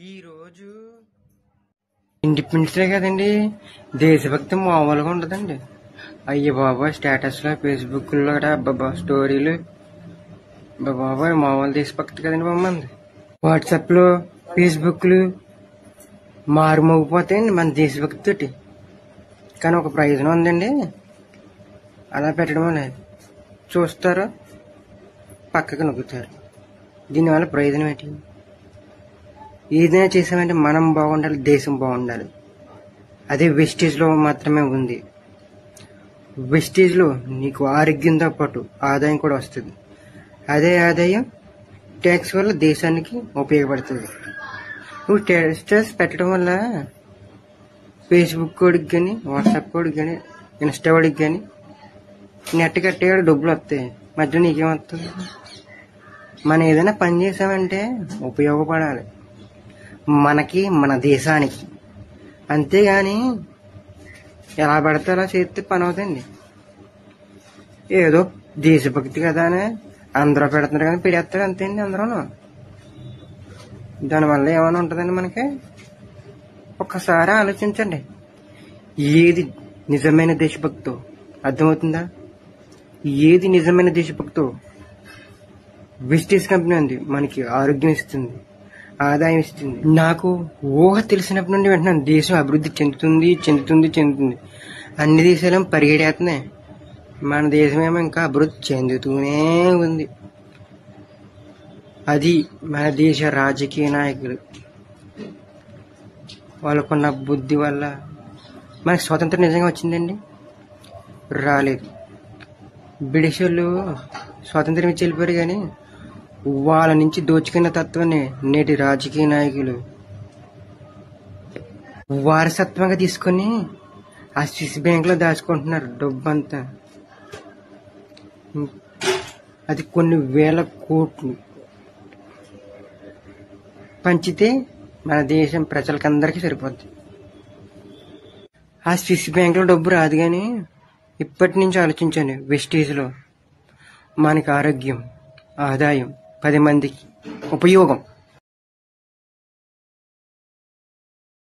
ఈరోజు independence day కదండి. దేశభక్తి మామూలుగా ఉండదండి. అయ్య బాబా స్టేటస్లో ఫేస్బుక్లో అబ్బాబా స్టోరీలు బాబా మామూలు దేశభక్తి కదండి మమ్మంది. వాట్సాప్లో ఫేస్బుక్లు మారుమోగిపోతాయండి మన దేశభక్తి తోటి. కానీ ఒక ప్రయోజనం ఉందండి, అలా పెట్టడం వల్ల చూస్తారు, పక్కకు నొక్కుతారు. దీనివల్ల ప్రయోజనం ఏంటి? ఏదైనా చేసామంటే మనం బాగుండాలి, దేశం బాగుండాలి. అదే వెస్టేజ్లో మాత్రమే ఉంది. వెస్టేజ్లో నీకు ఆరోగ్యంతో పాటు ఆదాయం కూడా వస్తుంది. అదే ఆదాయం ట్యాక్స్ వల్ల దేశానికి ఉపయోగపడుతుంది. నువ్వు స్టేటస్ పెట్టడం వల్ల ఫేస్బుక్ కోడికి కానీ, వాట్సాప్ కోడికి కానీ, ఇన్స్టా కోడికి కానీ నెట్ కట్టేవాడు డబ్బులు వస్తాయి. మధ్య నీకేమవుతుంది? మనం ఏదైనా పని చేసామంటే ఉపయోగపడాలి మనకి, మన దేశానికి. అంతేగాని ఎలా పడితే అలా చేస్తే పని అవుతుంది. ఏదో దేశభక్తి కదా అని అందరూ పెడుతున్నారు కానీ పెడేస్తారు అంతే అండి అందరూ. దానివల్ల ఏమైనా ఉంటుందండి మనకి? ఒక్కసారి ఆలోచించండి. ఏది నిజమైన దేశభక్తో అర్థమవుతుందా? ఏది నిజమైన దేశభక్తో? వెస్టేజ్ కంపెనీ ఉంది, మనకి ఆరోగ్యం ఇస్తుంది, ఆదాయం ఇస్తుంది. నాకు ఊహ తెలిసినప్పటి నుండి వెంటనే దేశం అభివృద్ధి చెందుతుంది చెందుతుంది చెందుతుంది. అన్ని దేశాలేమో పరిగెడేస్తున్నాయి, మన దేశమేమో ఇంకా అభివృద్ధి చెందుతూనే ఉంది. అది మన దేశ రాజకీయ నాయకులు వాళ్ళకున్న బుద్ధి వల్ల మనకి స్వాతంత్రం నిజంగా వచ్చిందండి? రాలేదు. బ్రిటిష్ వాళ్ళు స్వాతంత్రం ఇచ్చి వెళ్ళిపోయారు, కానీ వాళ్ళ నుంచి దోచుకున్న తత్వాన్ని నేటి రాజకీయ నాయకులు వారసత్వంగా తీసుకొని ఆ స్విస్ బ్యాంక్ లో దాచుకుంటున్నారు డబ్బంతా. అది కొన్ని వేల కోట్లు పంచితే మన దేశం ప్రజలకందరికీ సరిపోద్ది. ఆ స్విస్ బ్యాంక్ లో డబ్బు రాదు. కానీ ఇప్పటి నుంచి ఆలోచించండి, వెస్టేజ్లో మనకి ఆరోగ్యం, ఆదాయం, 10 మందికి ఉపయోగం.